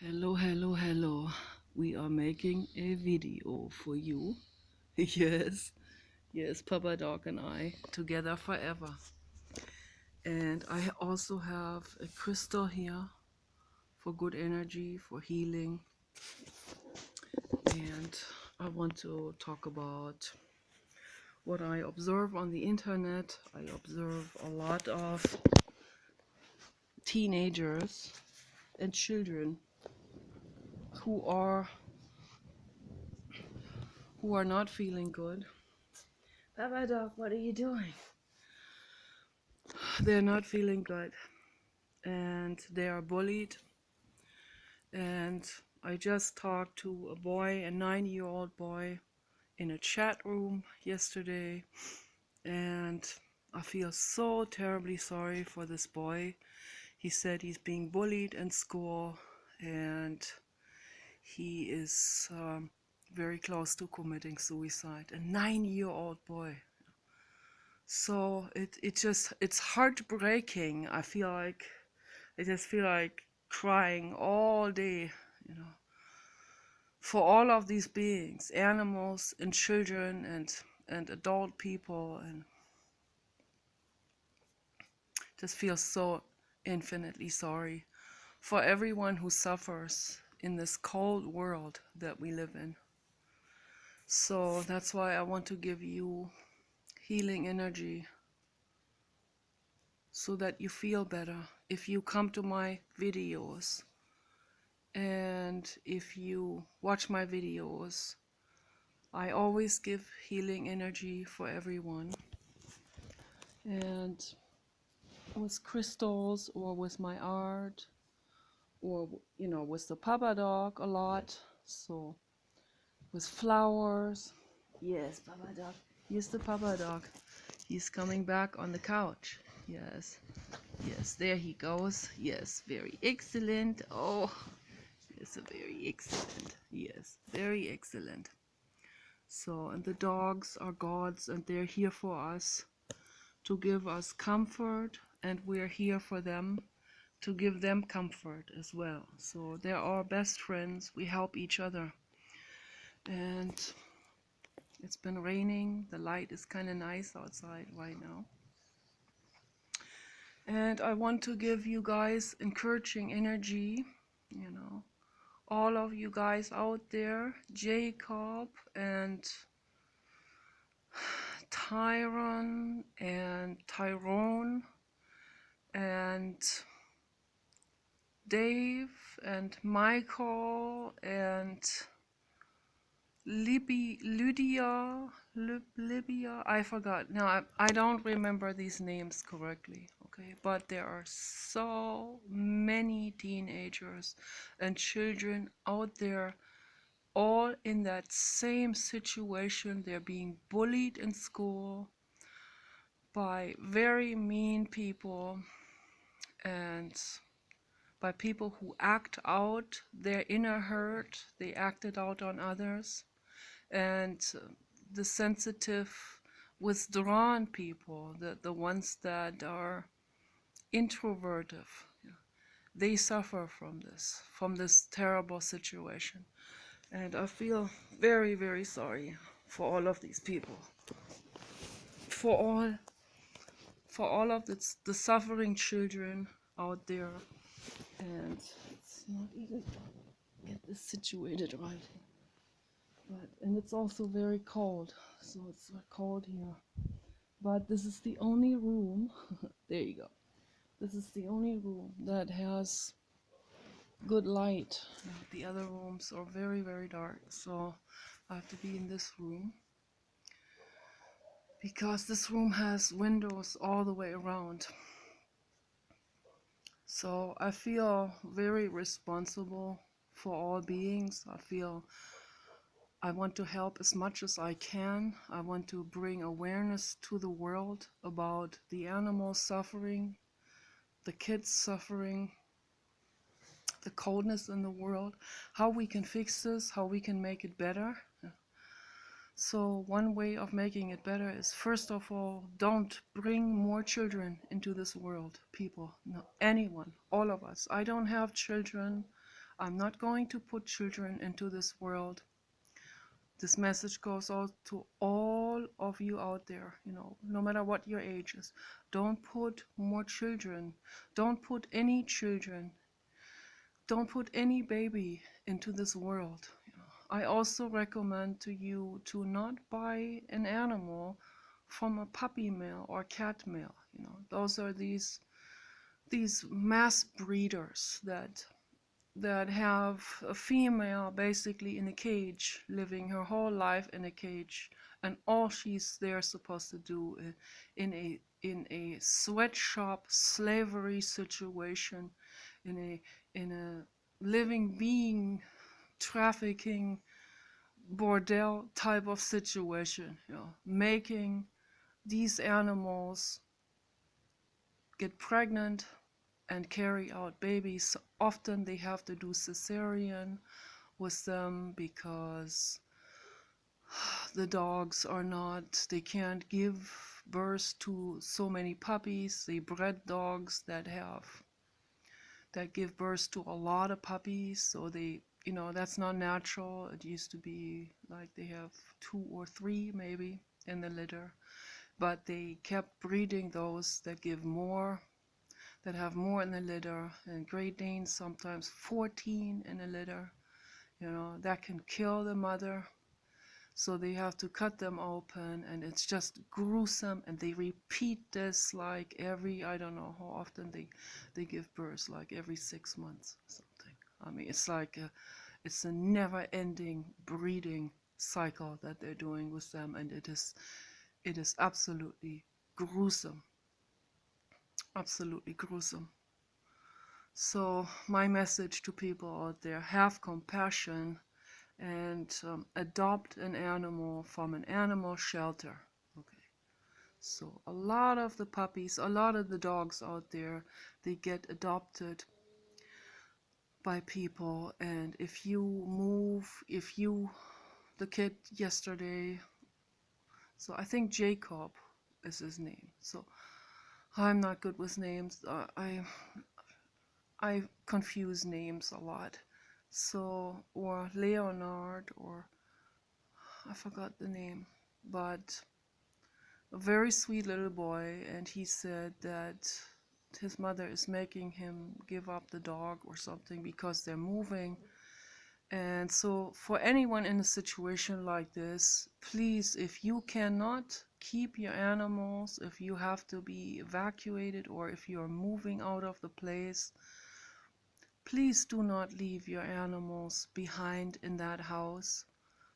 Hello, hello, hello. We are making a video for you. Yes, yes, Papa Dog and I together forever. And I also have a crystal here for good energy, for healing. And I want to talk about what I observe on the internet. I observe a lot of teenagers and children who are not feeling good. Papa Dog, what are you doing? They're not feeling good and they are bullied. And I just talked to a boy, a 9-year-old boy, in a chat room yesterday, and I feel so terribly sorry for this boy. He said he's being bullied in school and he is very close to committing suicide. A 9-year-old boy. So it's heartbreaking. I just feel like crying all day, you know, for all of these beings, animals and children and adult people, and just feel so infinitely sorry for everyone who suffers in this cold world that we live in. So that's why I want to give you healing energy so that you feel better. If you come to my videos and if you watch my videos, I always give healing energy for everyone. And with crystals or with my art or, you know, with the Papa Dog a lot. So with flowers. Yes, Papa Dog. Here's the Papa Dog. He's coming back on the couch. Yes. Yes, there he goes. Yes, very excellent. Oh, yes, very excellent. Yes, very excellent. So, and the dogs are gods and they're here for us to give us comfort, and we're here for them to give them comfort as well. So they're our best friends. We help each other. And it's been raining. The light is kind of nice outside right now. And I want to give you guys encouraging energy, you know, all of you guys out there, Jacob and Tyrone and Tyrone and Dave and Michael and Libya, I forgot. No, I don't remember these names correctly, okay? But there are so many teenagers and children out there all in that same situation. They're being bullied in school by very mean people and by people who act out their inner hurt. They act it out on others. And the sensitive, withdrawn people, the ones that are introverted, they suffer from this terrible situation. And I feel very, very sorry for all of these people, for all of the suffering children out there. And it's not even get this situated right. And it's also very cold, so it's cold here. But this is the only room, there you go. This is the only room that has good light. The other rooms are very, very dark, so I have to be in this room. Because this room has windows all the way around. So I feel very responsible for all beings. I feel I want to help as much as I can. I want to bring awareness to the world about the animals suffering, the kids suffering, the coldness in the world, how we can fix this, how we can make it better. So one way of making it better is, first of all, don't bring more children into this world, people. No, anyone, all of us. I don't have children. I'm not going to put children into this world. This message goes out to all of you out there, no matter what your age is. Don't put more children. Don't put any children. Don't put any baby into this world. I also recommend to you to not buy an animal from a puppy mill or cat mill. Those are these mass breeders that have a female basically in a cage, living her whole life in a cage, and all she's there supposed to do in a sweatshop slavery situation, in a living being trafficking bordel type of situation, making these animals get pregnant and carry out babies. Often they have to do cesarean with them because the dogs are not, they can't give birth to so many puppies. They bred dogs that give birth to a lot of puppies, so that's not natural. It used to be like they have 2 or 3 maybe in the litter, but they kept breeding those that give more, that have more in the litter, and Great Danes sometimes 14 in a litter, that can kill the mother. So they have to cut them open, and it's just gruesome, and they repeat this like I don't know how often they give birth, like every 6 months or something. I mean, it's a never-ending breeding cycle that they're doing with them, and it is absolutely gruesome. Absolutely gruesome. So my message to people out there: have compassion and adopt an animal from an animal shelter. Okay. So a lot of the puppies, a lot of the dogs out there, they get adopted by people, and the kid yesterday, so I think Jacob is his name. So I'm not good with names. I confuse names a lot. So, or Leonard, or I forgot the name, but a very sweet little boy, and he said that his mother is making him give up the dog or something because they're moving. And so for anyone in a situation like this, please, if you cannot keep your animals, if you have to be evacuated, or if you're moving out of the place, please do not leave your animals behind in that house.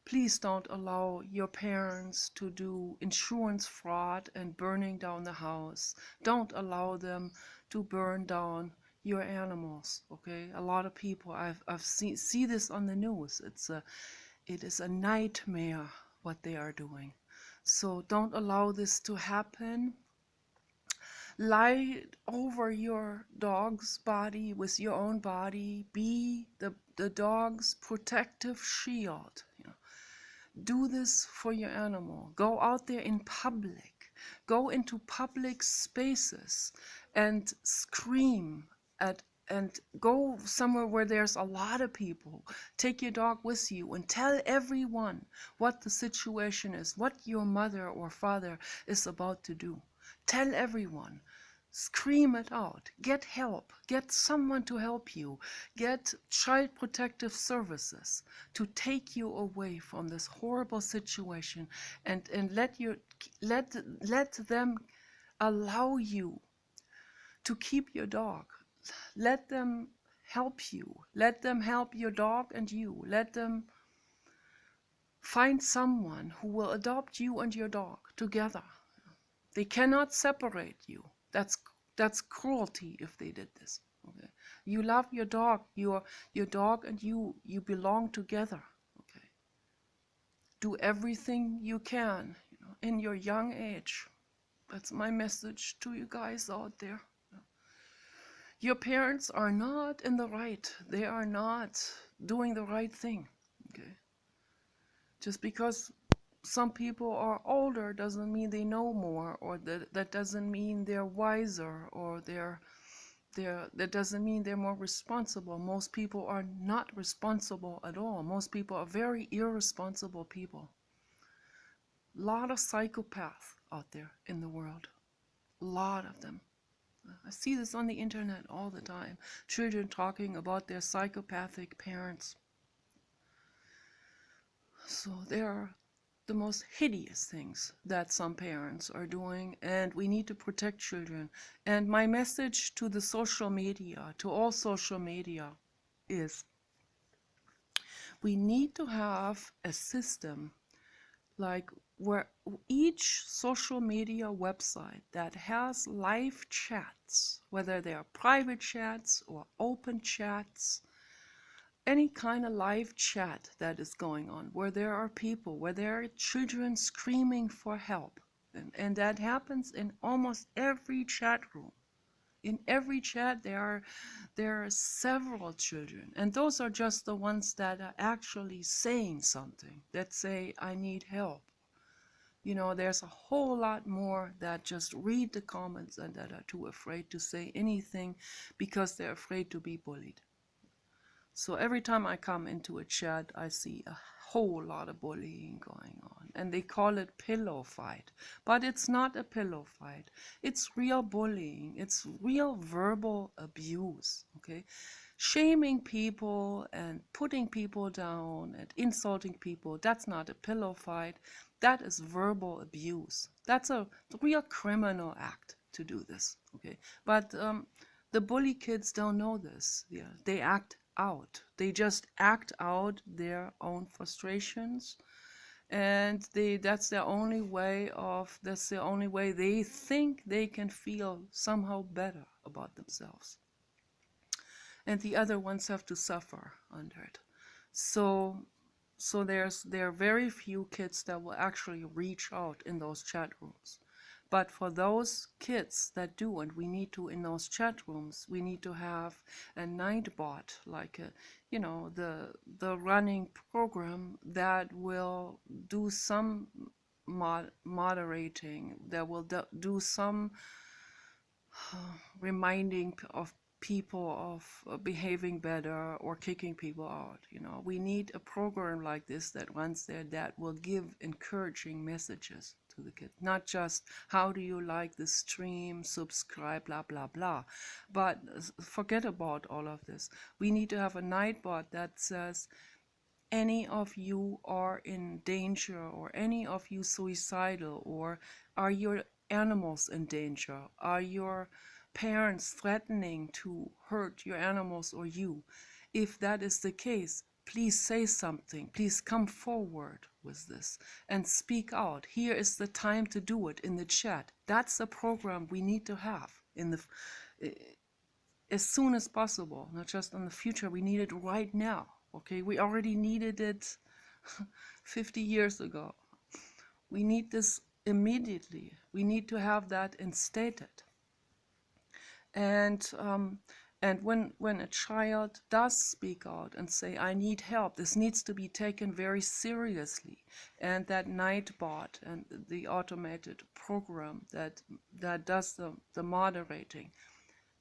Please don't allow your parents to do insurance fraud and burning down the house. Don't allow them to burn down your animals, okay? A lot of people, I've see this on the news. It is a nightmare what they are doing. So don't allow this to happen. Lie over your dog's body with your own body. Be the dog's protective shield. Do this for your animal. Go out there in public. Go into public spaces and scream and go somewhere where there's a lot of people. Take your dog with you and tell everyone what the situation is, what your mother or father is about to do. Tell everyone. Scream it out. Get help. Get someone to help you. Get child protective services to take you away from this horrible situation, and let them allow you to keep your dog. Let them help you. Let them help your dog and you. Let them find someone who will adopt you and your dog together. They cannot separate you. That's cruelty if they did this. Okay? You love your dog. Your dog and you belong together. Okay? Do everything you can, in your young age. That's my message to you guys out there. Your parents are not in the right. They are not doing the right thing. Okay? Just because some people are older doesn't mean they know more, or that doesn't mean they're wiser, or that doesn't mean they're more responsible. Most people are not responsible at all. Most people are very irresponsible people. A lot of psychopaths out there in the world. A lot of them. I see this on the internet all the time. Children talking about their psychopathic parents. So there are the most hideous things that some parents are doing, and we need to protect children. And my message to the social media, to all social media, is we need to have a system like where each social media website that has live chats, whether they are private chats or open chats, any kind of live chat that is going on, where there are people, where there are children screaming for help. And that happens in almost every chat room. In every chat, there are several children. And those are just the ones that are actually saying something, that say, I need help. You know, there's a whole lot more that just read the comments and that are too afraid to say anything because they're afraid to be bullied. So every time I come into a chat, I see a whole lot of bullying going on. And they call it pillow fight. But it's not a pillow fight. It's real bullying. It's real verbal abuse, okay? Shaming people and putting people down and insulting people, that's not a pillow fight. That is verbal abuse. That's a real criminal act to do this, okay? But the bully kids don't know this. Yeah, they act out. They just act out their own frustrations, and that's the only way they think they can feel somehow better about themselves. And the other ones have to suffer under it. So there are very few kids that will actually reach out in those chat rooms. But for those kids that do, and we need to, in those chat rooms, we need to have a Nightbot, like the running program that will do some moderating, that will do some reminding of people of behaving better or kicking people out. You know, we need a program like this that runs there that will give encouraging messages to the kids, not just how do you like the stream, subscribe, blah blah blah, but forget about all of this. We need to have a Nightbot that says, any of you are in danger, or any of you suicidal, or are your animals in danger, are your parents threatening to hurt your animals or you? If that is the case, please say something. Please come forward with this and speak out. Here is the time to do it in the chat. That's a program we need to have in the as soon as possible, not just in the future. We need it right now. Okay, we already needed it 50 years ago. We need this immediately. We need to have that instated. And when a child does speak out and say, I need help, this needs to be taken very seriously. And that Nightbot and the automated program that does the moderating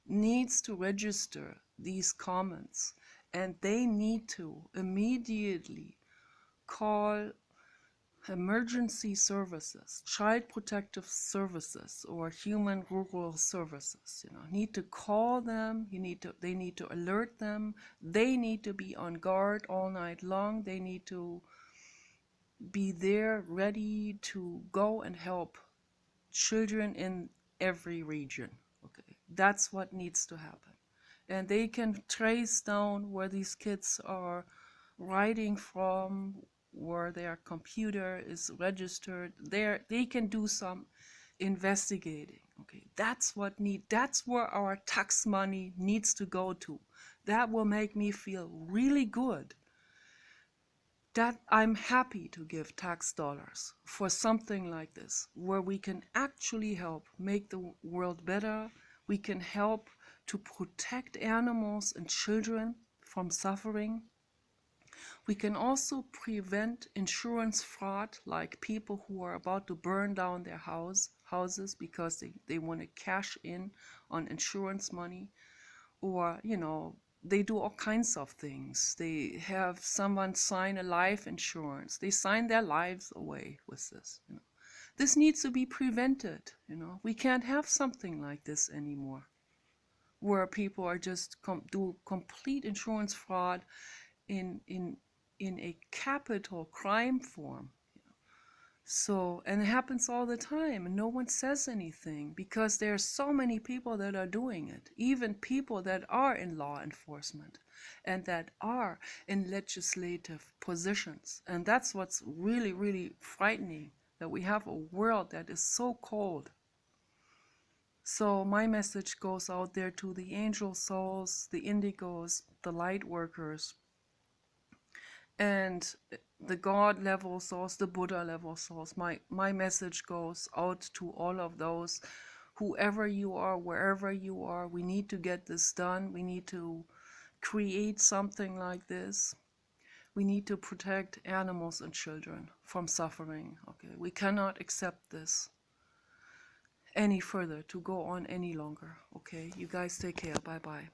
needs to register these comments, and they need to immediately call emergency services, child protective services, or human rural services. Need to call them. They need to alert them. They need to be on guard all night long. They need to be there ready to go and help children in every region. Okay, that's what needs to happen. And they can trace down where these kids are writing from, where their computer is registered. They can do some investigating. Okay, that's where our tax money needs to go to. That will make me feel really good, that I'm happy to give tax dollars for something like this, where we can actually help make the world better. We can help to protect animals and children from suffering. We can also prevent insurance fraud, like people who are about to burn down their houses because they want to cash in on insurance money. or, you know, they do all kinds of things. They have someone sign a life insurance. They sign their lives away with this. You know. This needs to be prevented. You know, we can't have something like this anymore, where people are just do complete insurance fraud in a capital crime form. So, and it happens all the time, and no one says anything because there are so many people that are doing it, even people that are in law enforcement and that are in legislative positions. And that's what's really, really frightening, that we have a world that is so cold. So my message goes out there to the angel souls, the indigos, the light workers, and the God level souls, the Buddha level souls. My message goes out to all of those, whoever you are, wherever you are. We need to get this done. We need to create something like this. We need to protect animals and children from suffering. Okay, we cannot accept this any further, to go on any longer. Okay, you guys take care. Bye bye.